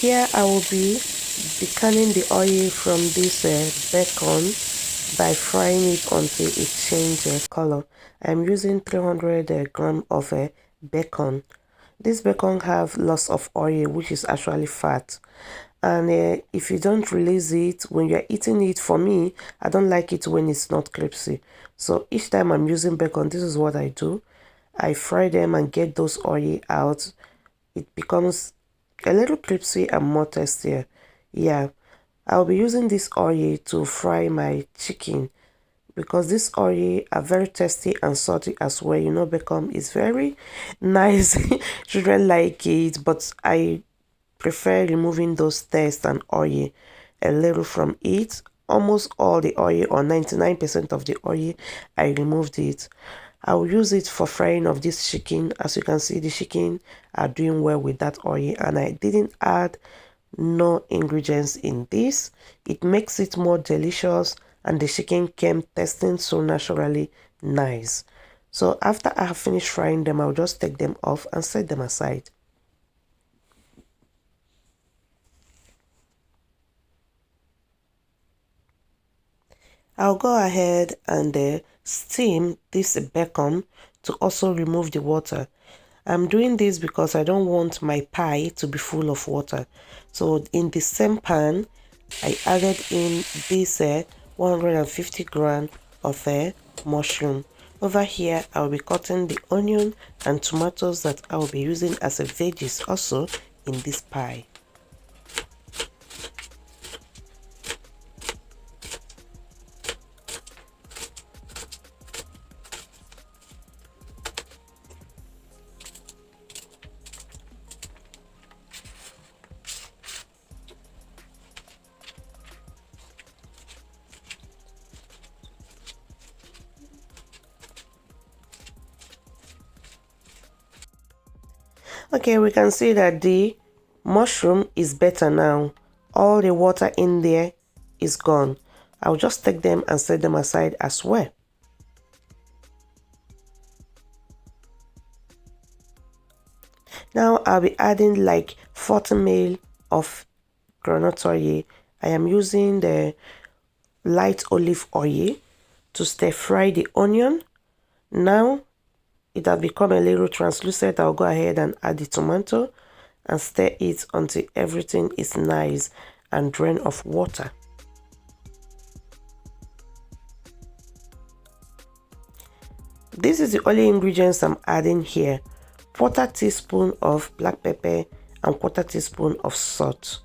Here I will be decanning the oil from this bacon by frying it until it changes color. I'm using 300 gram of bacon. This bacon have lots of oil, which is actually fat. And if you don't release it when you're eating it, for me, I don't like it when it's not crispy. So each time I'm using bacon, this is what I do. I fry them and get those oil out. It becomes a little crispy and more tastier. Yeah, I'll be using this oil to fry my chicken because this oil are very tasty and salty as well. You know, bacon is very nice. Children like it, but I prefer removing those taste and oil a little from it. Almost all the oil, or 99% of the oil, I removed it. I will use it for frying of this chicken. As you can see, the chicken are doing well with that oil, and I didn't add no ingredients in this. It makes it more delicious, and the chicken came tasting so naturally nice. So after I have finished frying them, I'll just take them off and set them aside. I'll go ahead and steam this bacon to also remove the water. I'm doing this because I don't want my pie to be full of water. So in the same pan, I added in this 150 gram of mushroom. Over here, I'll be cutting the onion and tomatoes that I'll be using as a veggies also in this pie. Okay, we can see that the mushroom is better now. All the water in there is gone. I'll just take them and set them aside as well. Now I'll be adding like 40 ml of groundnut oil. I am using the light olive oil to stir fry the onion. Now it has become a little translucent. I'll go ahead and add the tomato and stir it until everything is nice and drain of water. This is the only ingredients I'm adding here. 1/4 teaspoon of black pepper and 1/4 teaspoon of salt.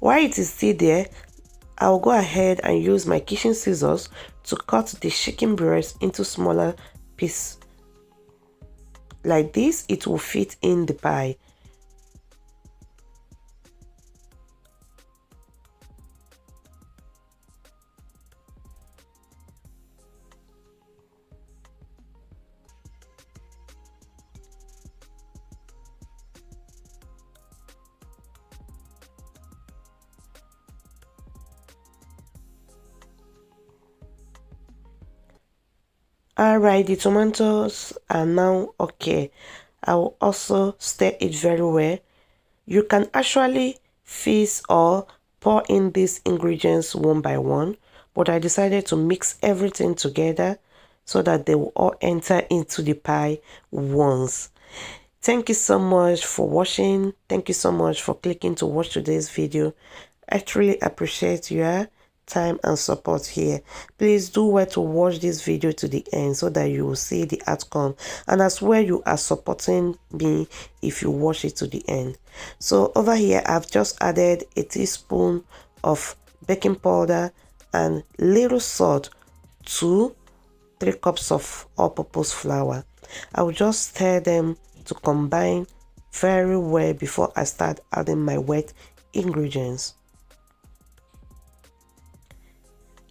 While it is still there, I'll go ahead and use my kitchen scissors to cut the chicken breast into smaller pieces. Like this, it will fit in the pie. Alright, the tomatoes are now okay. I will also stir it very well. You can actually fizz or pour in these ingredients one by one, but I decided to mix everything together so that they will all enter into the pie once. Thank you so much for watching. Thank you so much for clicking to watch today's video. I truly appreciate your time and support here. Please do well to watch this video to the end so that you will see the outcome, and as well you are supporting me if you watch it to the end. So over here I've just added a teaspoon of baking powder and little salt to 3 cups of all-purpose flour. I will just stir them to combine very well before I start adding my wet ingredients.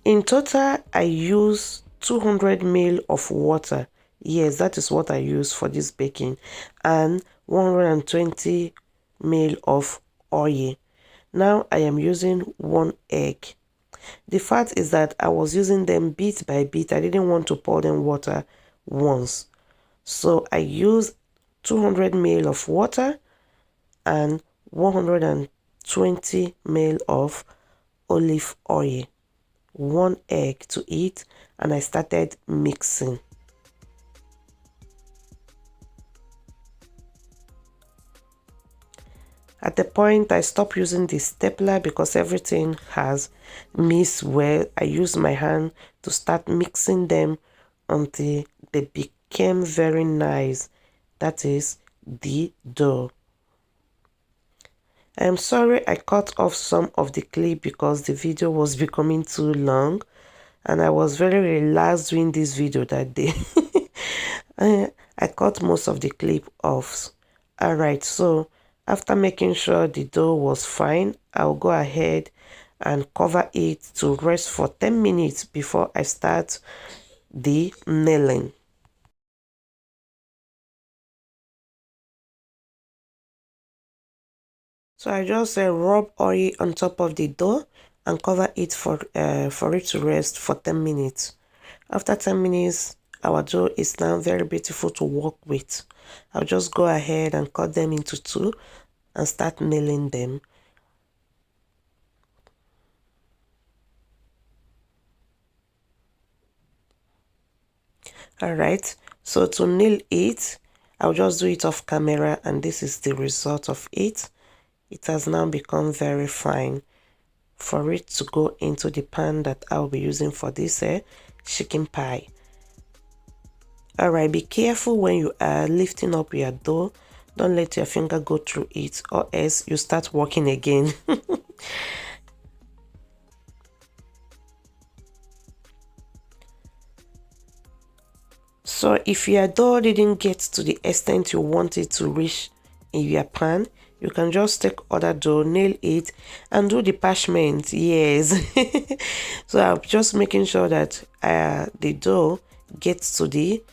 In total, I use 200 ml of water. Yes, that is what I use for this baking, and 120 ml of oil. Now I am using 1 egg. The fact is that I was using them bit by bit. I didn't want to pour them water once. So I used 200 ml of water and 120 ml of olive oil, 1 egg to eat, and I started mixing. At the point I stopped using the stapler because everything has mixed well. I used my hand to start mixing them until they became very nice. That is the dough. I'm sorry I cut off some of the clip because the video was becoming too long and I was very relaxed doing this video that day. I cut most of the clip off. Alright, so after making sure the dough was fine, I'll go ahead and cover it to rest for 10 minutes before I start the nailing. So I just rub oil on top of the dough and cover it for it to rest for 10 minutes. After 10 minutes, our dough is now very beautiful to work with. I'll just go ahead and cut them into two and start nailing them. Alright, so to nail it, I'll just do it off camera and this is the result of it. It has now become very fine for it to go into the pan that I'll be using for this chicken pie. Alright, be careful when you are lifting up your dough. Don't let your finger go through it or else you start working again. So if your dough didn't get to the extent you want it to reach in your pan, you can just take other dough, nail it, and do the parchment. Yes. So I'm just making sure that the dough gets to the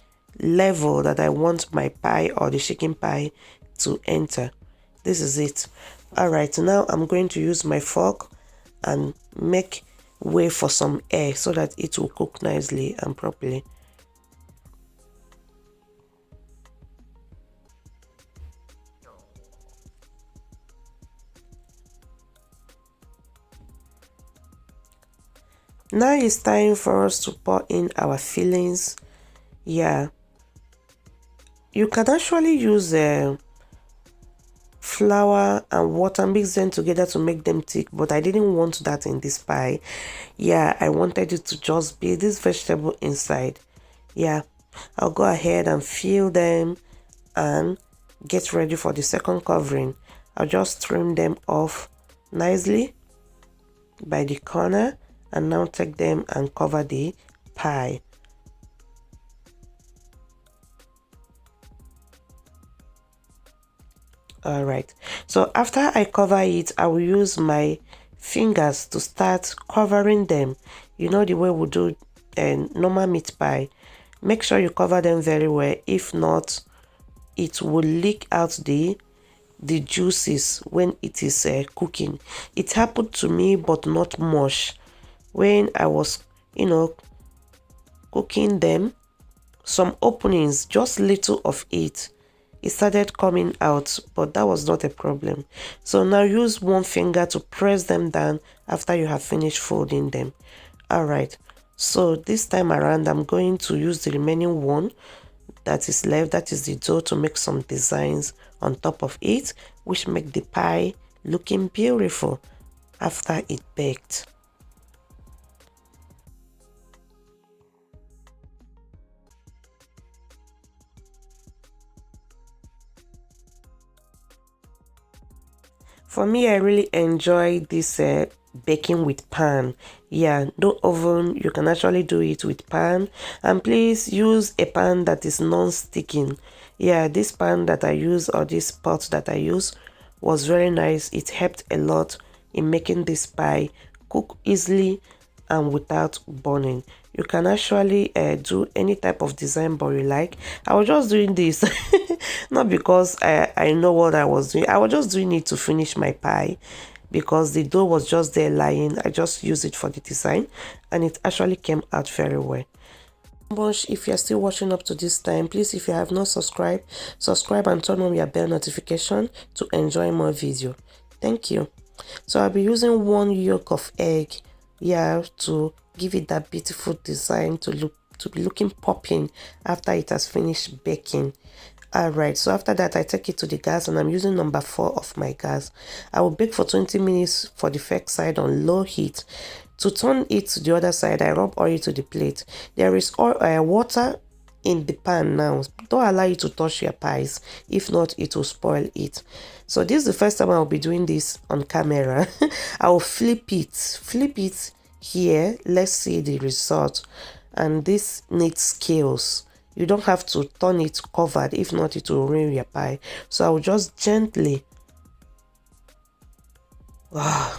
level that I want my pie or the chicken pie to enter. This is it. Alright, now I'm going to use my fork and make way for some air so that it will cook nicely and properly. Now it's time for us to pour in our fillings. Yeah, you can actually use flour and water, mix them together to make them thick, but I didn't want that in this pie. Yeah, I wanted it to just be this vegetable inside. Yeah, I'll go ahead and fill them and get ready for the second covering. I'll just trim them off nicely by the corner and now take them and cover the pie. Alright, so after I cover it, I will use my fingers to start covering them. You know the way we do a normal meat pie. Make sure you cover them very well. If not, it will leak out the juices when it is cooking. It happened to me, but not much. When I was, cooking them, some openings, just little of it started coming out, but that was not a problem. So now use one finger to press them down after you have finished folding them. Alright, so this time around I'm going to use the remaining one that is left, that is the dough, to make some designs on top of it, which make the pie looking beautiful after it baked. For me, I really enjoy this baking with pan. Yeah, no oven, you can actually do it with pan. And please use a pan that is non-sticking. Yeah, this pan that I use, or this pot that I use, was very nice. It helped a lot in making this pie cook easily and without burning. You can actually do any type of design but you like. I was just doing this not because I know what I was doing. I was just doing it to finish my pie. because the dough was just there lying. I just used it for the design and it actually came out very well. If you're still watching up to this time, please, if you have not subscribed, subscribe and turn on your bell notification to enjoy more video. Thank you. So I'll be using 1 yolk of egg here to give it that beautiful design to be looking popping after it has finished baking. Alright, so after that I take it to the gas and I'm using number 4 of my gas. I will bake for 20 minutes for the first side on low heat. To turn it to the other side, I rub oil to the plate. There is water in the pan now. Don't allow it to touch your pies. If not, it will spoil it. So this is the first time I'll be doing this on camera. I will flip it here. Let's see the result. And this needs skills. You don't have to turn it covered. If not, it will ruin your pie. So I will just gently. Wow,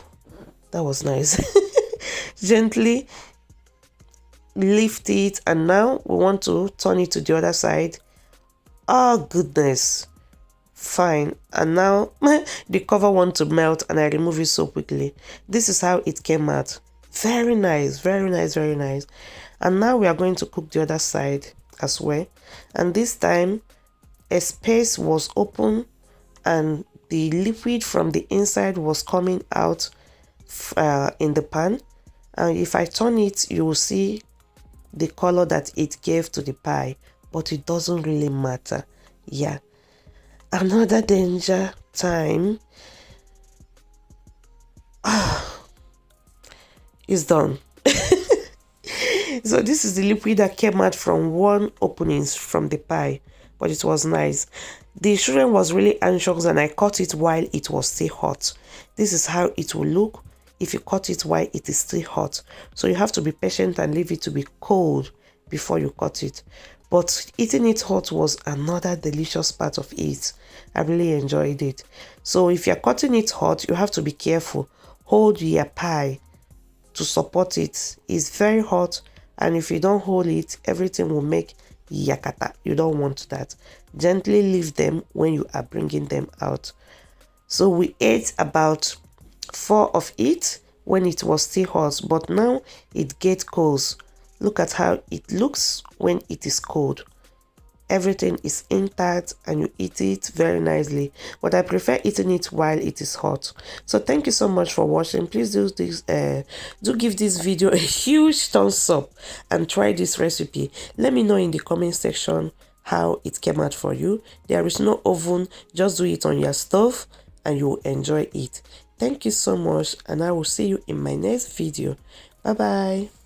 that was nice. Gently lift it, and now we want to turn it to the other side. Oh goodness, fine. And now the cover wants to melt and I remove it so quickly. This is how it came out. Very nice, very nice, very nice. And now we are going to cook the other side as well, and this time a space was open and the liquid from the inside was coming out in the pan. And if I turn it, you will see the color that it gave to the pie, but it doesn't really matter. Yeah, another danger time. It's done. So this is the liquid that came out from one openings from the pie, but it was nice. The children was really anxious and I cut it while it was still hot. This is how it will look if you cut it while it is still hot. So you have to be patient and leave it to be cold before you cut it. But eating it hot was another delicious part of it. I really enjoyed it. So if you're cutting it hot, you have to be careful. Hold your pie to support it. It's very hot, and if you don't hold it, everything will make yakata. You don't want that. Gently leave them when you are bringing them out. So we ate about 4 of it when it was still hot, but now it gets cold. Look at how it looks when it is cold. Everything is intact and you eat it very nicely, but I prefer eating it while it is hot. So thank you so much for watching. Please do give this video a huge thumbs up and try this recipe. Let me know in the comment section how it came out for you. There is no oven, just do it on your stove and you will enjoy it. Thank you so much, and I will see you in my next video. Bye bye.